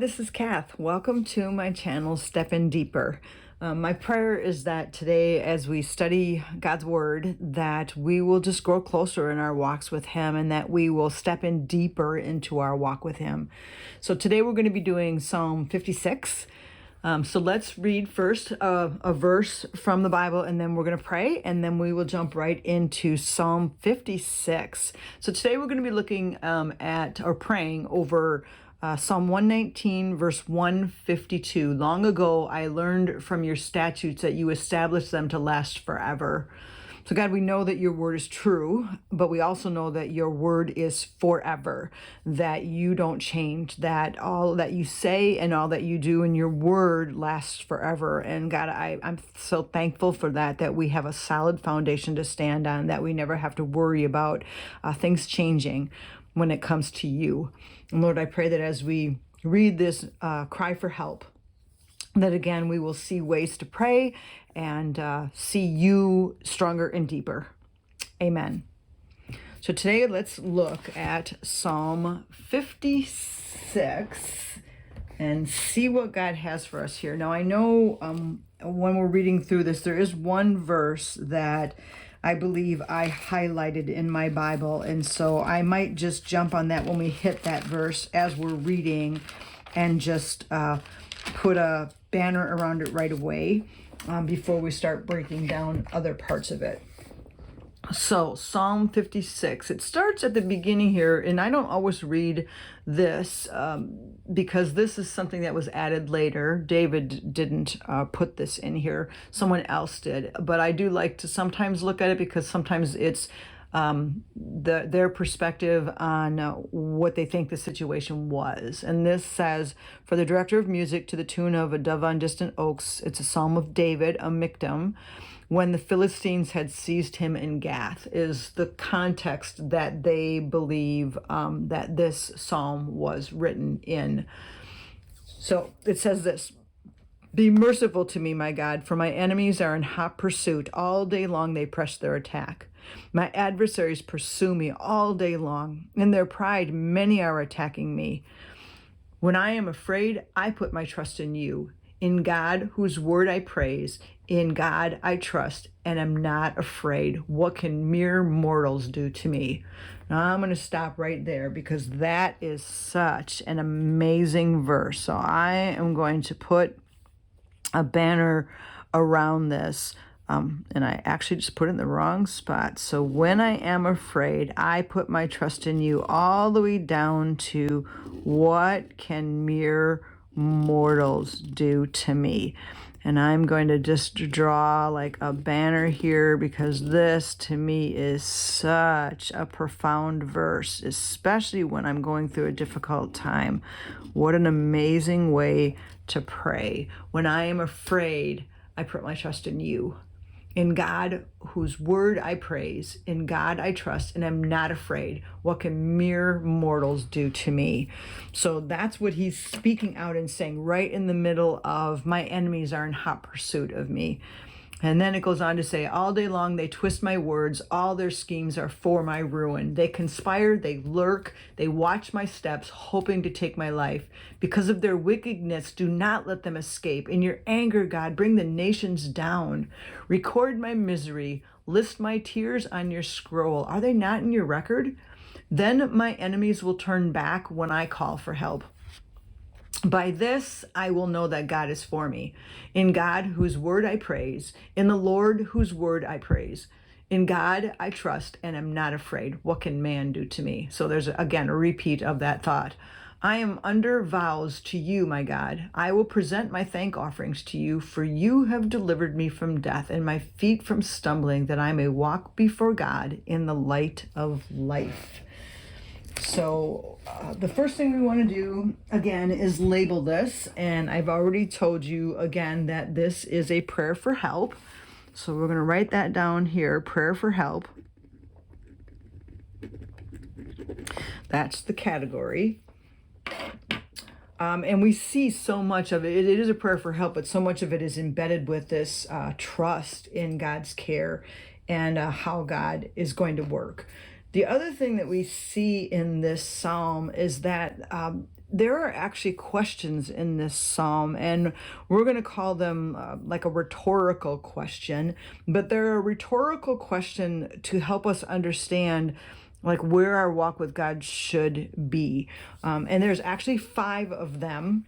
this is Kath. Welcome to my channel, Step In Deeper. My prayer is that today, as we study God's Word, that we will just grow closer in our walks with Him and that we will step in deeper into our walk with Him. So today we're going to be doing Psalm 56. So let's read first a verse from the Bible, and then we're going to pray, and then we will jump right into Psalm 56. So today we're going to be looking at or praying over Psalm 119, verse 152. Long ago, I learned from your statutes that you established them to last forever. So God, we know that your word is true, but we also know that your word is forever, that you don't change, that all that you say and all that you do in your word lasts forever. And God, I'm so thankful for that, that we have a solid foundation to stand on, that we never have to worry about things changing when it comes to you. And Lord, I pray that as we read this cry for help, that again, we will see ways to pray and see you stronger and deeper. Amen. So today, let's look at Psalm 56 and see what God has for us here. Now, I know when we're reading through this, there is one verse that I believe I highlighted in my Bible, and so I might just jump on that when we hit that verse as we're reading and just put a banner around it right away before we start breaking down other parts of it. So Psalm 56, it starts at the beginning here, and I don't always read this because this is something that was added later. David didn't put this in here. Someone else did. But I do like to sometimes look at it because sometimes it's their perspective on what they think the situation was. And this says, for the director of music to the tune of A Dove on Distant Oaks, it's a psalm of David, a miktam, when the Philistines had seized him in Gath, is the context that they believe that this psalm was written in. So it says this: be merciful to me, my God, for my enemies are in hot pursuit. All day long they press their attack. My adversaries pursue me all day long. In their pride, many are attacking me. When I am afraid, I put my trust in you. In God, whose word I praise, in God I trust and am not afraid. What can mere mortals do to me? Now I'm going to stop right there because that is such an amazing verse. So I am going to put a banner around this. And I actually just put it in the wrong spot. So when I am afraid, I put my trust in you, all the way down to what can mere mortals do to me. And I'm going to just draw like a banner here because this to me is such a profound verse, especially when I'm going through a difficult time. What an amazing way to pray. When I am afraid, I put my trust in you. In God, whose word I praise, in God I trust and am not afraid. What can mere mortals do to me? So that's what he's speaking out and saying right in the middle of my enemies are in hot pursuit of me. And then it goes on to say, all day long they twist my words. All their schemes are for my ruin. They conspire, they lurk, they watch my steps, hoping to take my life. Because of their wickedness, do not let them escape. In your anger, God, bring the nations down. Record my misery. List my tears on your scroll. Are they not in your record? Then my enemies will turn back when I call for help. By this I will know that God is for me. In God, whose word I praise. In the Lord, whose word I praise. In God I trust and am not afraid. What can man do to me? So there's, again, a repeat of that thought. I am under vows to you, my God. I will present my thank offerings to you, for you have delivered me from death and my feet from stumbling, that I may walk before God in the light of life. So the first thing we want to do, again, is label this. And I've already told you, again, that this is a prayer for help. So we're going to write that down here, prayer for help. That's the category. And we see so much of it. It is a prayer for help, but so much of it is embedded with this trust in God's care and how God is going to work. The other thing that we see in this psalm is that there are actually questions in this psalm, and we're going to call them like a rhetorical question, but they're a rhetorical question to help us understand like where our walk with God should be. And there's actually 5 of them.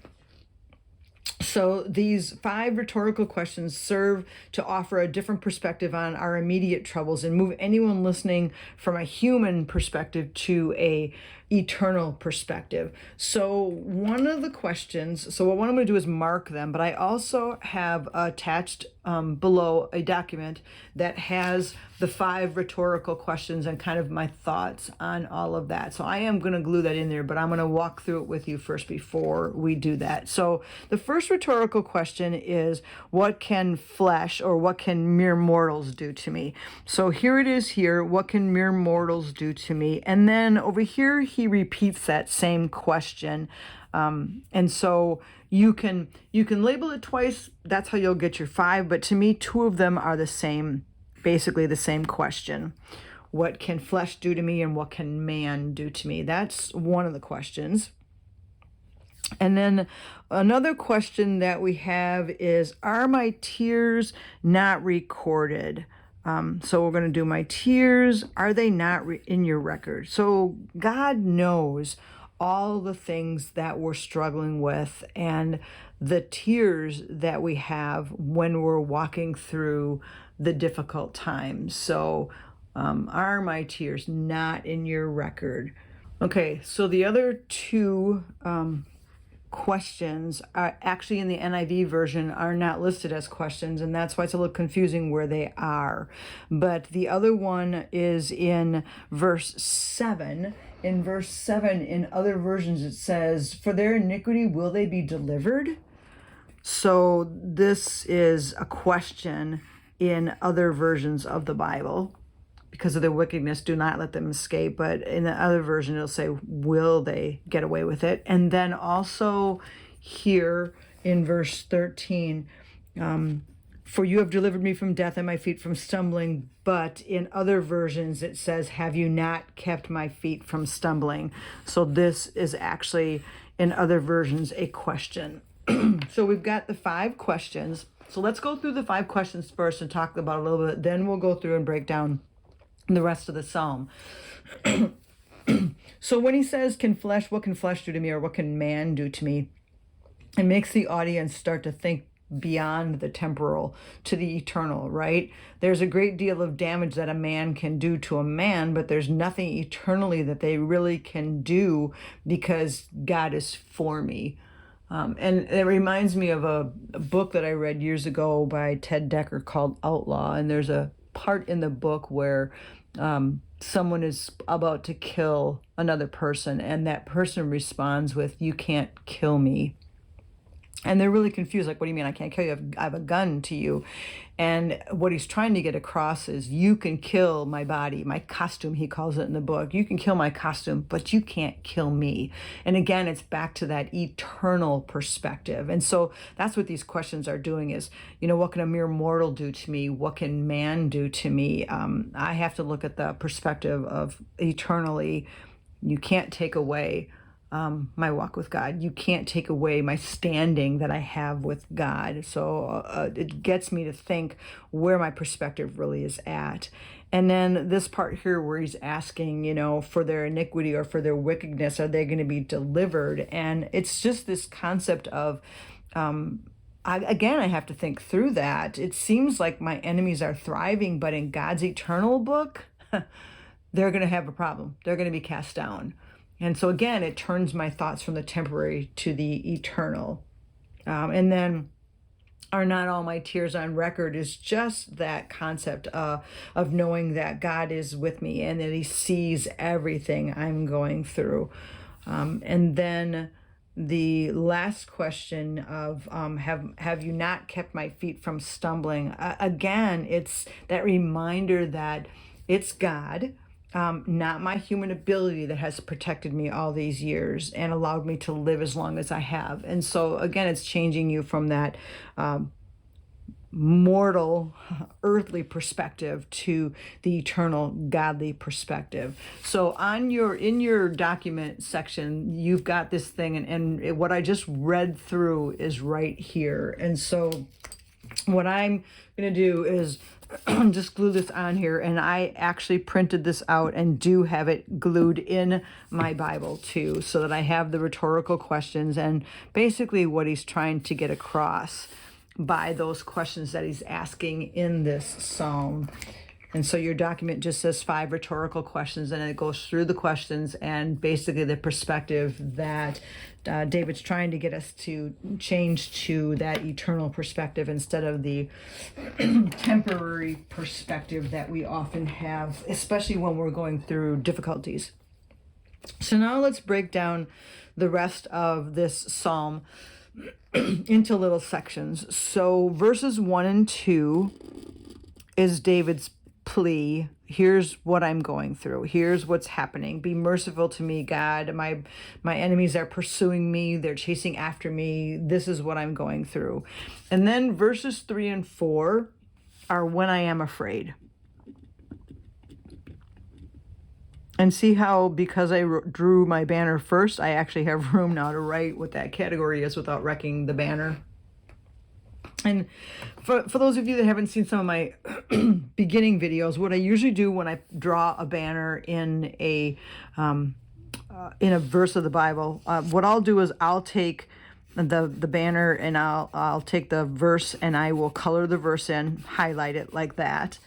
So these 5 rhetorical questions serve to offer a different perspective on our immediate troubles and move anyone listening from a human perspective to a eternal perspective. So one of the questions, so what I'm going to do is mark them, but I also have attached below a document that has the 5 rhetorical questions and kind of my thoughts on all of that. So I am going to glue that in there, but I'm going to walk through it with you first before we do that. So the first rhetorical question is, what can flesh or what can mere mortals do to me? So here it is here, what can mere mortals do to me? And then over here, he repeats that same question. And so you can label it twice. That's how you'll get your 5. But to me, 2 of them are the same, basically the same question. What can flesh do to me and what can man do to me? That's one of the questions. And then another question that we have is, are my tears not recorded? So we're going to do my tears. Are they not in your record? So God knows all the things that we're struggling with and the tears that we have when we're walking through the difficult times. So are my tears not in your record? Okay, so the other 2 questions are actually in the NIV version are not listed as questions, and that's why it's a little confusing where they are. But the other one is in verse 7. In verse 7, in other versions, it says, "For their iniquity will they be delivered?" So this is a question in other versions of the Bible. Because of their wickedness, do not let them escape. But in the other version, it'll say, will they get away with it? And then also here in verse 13, for you have delivered me from death and my feet from stumbling. But in other versions, it says, have you not kept my feet from stumbling? So this is actually, in other versions, a question. So we've got the 5 questions. So let's go through the 5 questions first and talk about a little bit. Then we'll go through and break down the rest of the psalm. So when he says, what can flesh do to me, or what can man do to me? It makes the audience start to think beyond the temporal to the eternal, right? There's a great deal of damage that a man can do to a man, but there's nothing eternally that they really can do because God is for me. And it reminds me of a book that I read years ago by Ted Decker called Outlaw. And there's a part in the book where someone is about to kill another person, and that person responds with, "You can't kill me." And they're really confused, like, what do you mean I can't kill you? I have a gun to you. And what he's trying to get across is, you can kill my body, my costume, he calls it in the book. You can kill my costume, but you can't kill me. And again, it's back to that eternal perspective. And so that's what these questions are doing is, what can a mere mortal do to me? What can man do to me? I have to look at the perspective of eternally. You can't take away my walk with God. You can't take away my standing that I have with God. So it gets me to think where my perspective really is at. And then this part here where he's asking, for their iniquity or for their wickedness, are they going to be delivered? And it's just this concept of, I have to think through that. It seems like my enemies are thriving, but in God's eternal book, they're going to have a problem. They're going to be cast down. And so again, it turns my thoughts from the temporary to the eternal. And then, are not all my tears on record is just that concept of knowing that God is with me and that he sees everything I'm going through. And then the last question of have you not kept my feet from stumbling? Again, it's that reminder that it's God, not my human ability, that has protected me all these years and allowed me to live as long as I have. And so again, it's changing you from that mortal earthly perspective to the eternal godly perspective. So in your document section, you've got this thing, and what I just read through is right here. And so what I'm going to do is just glue this on here, and I actually printed this out and do have it glued in my Bible too, so that I have the rhetorical questions and basically what he's trying to get across by those questions that he's asking in this psalm. And so your document just says 5 rhetorical questions, and it goes through the questions and basically the perspective that David's trying to get us to change to that eternal perspective instead of the temporary perspective that we often have, especially when we're going through difficulties. So now let's break down the rest of this psalm into little sections. So verses 1 and 2 is David's plea. Here's what I'm going through. Here's what's happening. Be merciful to me, God. My enemies are pursuing me. They're chasing after me. This is what I'm going through. And then verses 3 and 4 are when I am afraid. And see how, because I drew my banner first, I actually have room now to write what that category is without wrecking the banner. And for those of you that haven't seen some of my beginning videos, what I usually do when I draw a banner in a verse of the Bible, what I'll do is I'll take the banner and I'll take the verse and I will color the verse in, highlight it like that.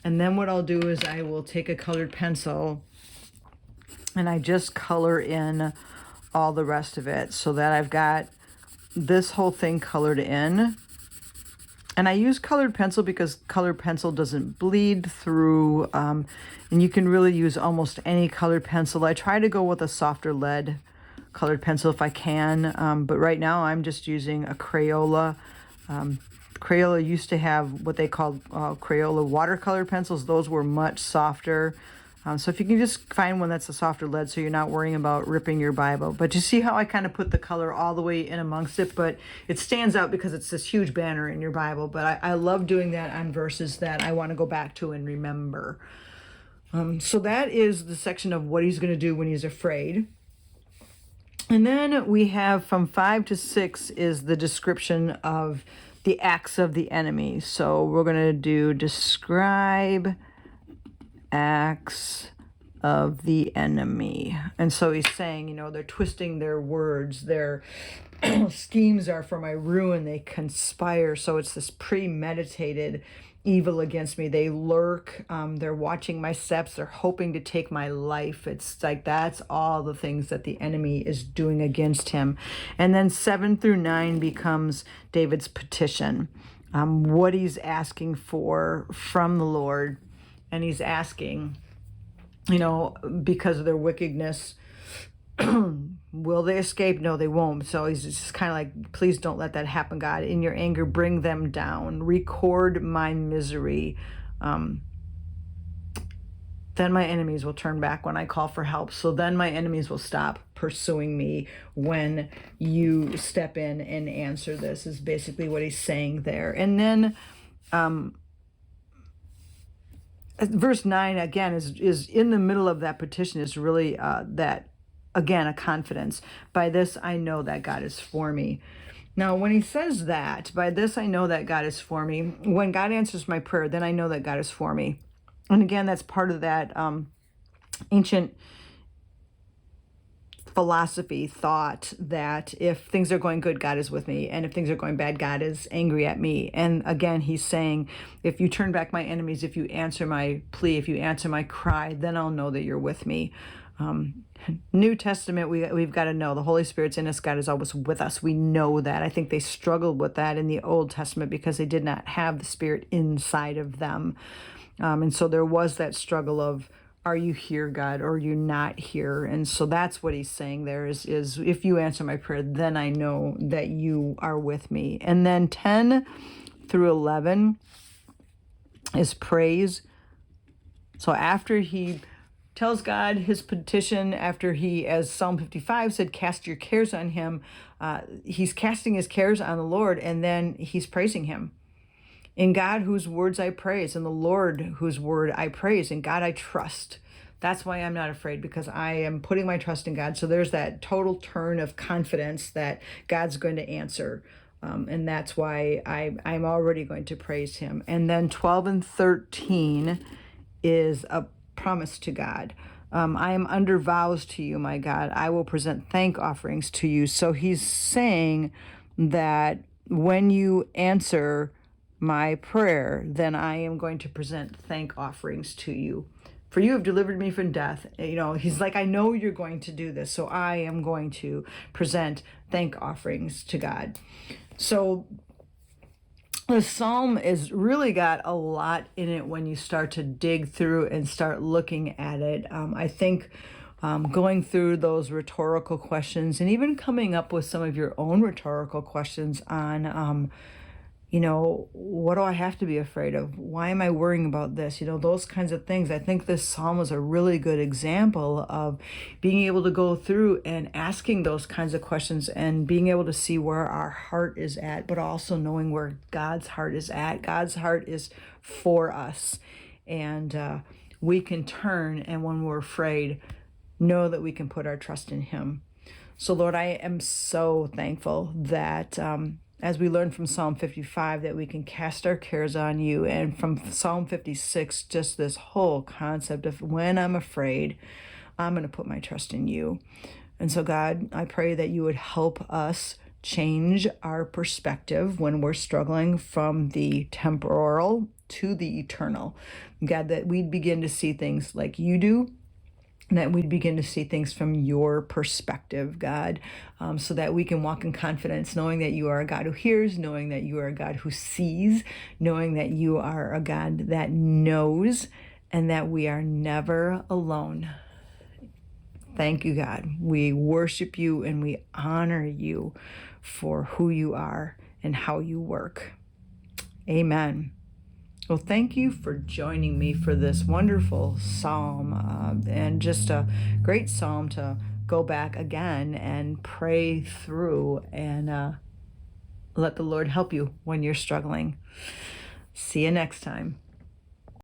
And then what I'll do is I will take a colored pencil and I just color in all the rest of it so that I've got this whole thing colored in. And I use colored pencil because colored pencil doesn't bleed through, and you can really use almost any colored pencil. I try to go with a softer lead colored pencil if I can, but right now I'm just using a Crayola. Crayola used to have what they called Crayola watercolor pencils. Those were much softer. So if you can just find one that's a softer lead so you're not worrying about ripping your Bible. But you see how I kind of put the color all the way in amongst it, but it stands out because it's this huge banner in your Bible. But I love doing that on verses that I want to go back to and remember. So that is the section of what he's going to do when he's afraid. And then we have from 5 to 6 is the description of the acts of the enemy. So we're going to do describe acts of the enemy. And so he's saying, they're twisting their words, their schemes are for my ruin, they conspire. So it's this premeditated evil against me. They lurk, they're watching my steps, they're hoping to take my life. It's like that's all the things that the enemy is doing against him. And then 7 through 9 becomes David's petition, what he's asking for from the Lord. And he's asking, because of their wickedness, will they escape? No, they won't. So he's just kind of like, please don't let that happen, God. In your anger, bring them down. Record my misery. Then my enemies will turn back when I call for help. So then my enemies will stop pursuing me when you step in and answer this, is basically what he's saying there. And then verse 9 again is in the middle of that petition, is really that, again, a confidence. By this I know that God is for me. Now when he says that, by this I know that God is for me, when God answers my prayer, then I know that God is for me. And again, that's part of that ancient philosophy, thought that if things are going good, God is with me, and if things are going bad, God is angry at me. And again, he's saying, if you turn back my enemies, if you answer my plea, if you answer my cry, then I'll know that you're with me. New Testament, we've got to know the Holy Spirit's in us. God is always with us. We know that. I think they struggled with that in the Old Testament because they did not have the Spirit inside of them. And so there was that struggle of, are you here, God, or are you not here? And so that's what he's saying there is if you answer my prayer, then I know that you are with me. And then 10 through 11 is praise. So after he tells God his petition, after he, as Psalm 55 said, cast your cares on him, he's casting his cares on the Lord, and then he's praising him. In God, whose words I praise, and the Lord, whose word I praise, in God I trust. That's why I'm not afraid, because I am putting my trust in God. So there's that total turn of confidence that God's going to answer. And that's why I'm already going to praise him. And then 12 and 13 is a promise to God. I am under vows to you, my God. I will present thank offerings to you. So he's saying that when you answer my prayer, then I am going to present thank offerings to you. For you have delivered me from death. He's like, I know you're going to do this, so I am going to present thank offerings to God. So the psalm is really got a lot in it when you start to dig through and start looking at it. I think going through those rhetorical questions and even coming up with some of your own rhetorical questions on what do I have to be afraid of? Why am I worrying about this? Those kinds of things. I think this psalm is a really good example of being able to go through and asking those kinds of questions and being able to see where our heart is at, but also knowing where God's heart is at. God's heart is for us. And we can turn, and when we're afraid, know that we can put our trust in him. So, Lord, I am so thankful that as we learn from Psalm 55, that we can cast our cares on you. And from Psalm 56, just this whole concept of when I'm afraid, I'm going to put my trust in you. And so, God, I pray that you would help us change our perspective when we're struggling from the temporal to the eternal. God, that we'd begin to see things like you do, and that we'd begin to see things from your perspective, God, so that we can walk in confidence, knowing that you are a God who hears, knowing that you are a God who sees, knowing that you are a God that knows, and that we are never alone. Thank you, God. We worship you and we honor you for who you are and how you work. Amen. Well, thank you for joining me for this wonderful psalm, and just a great psalm to go back again and pray through and let the Lord help you when you're struggling. See you next time.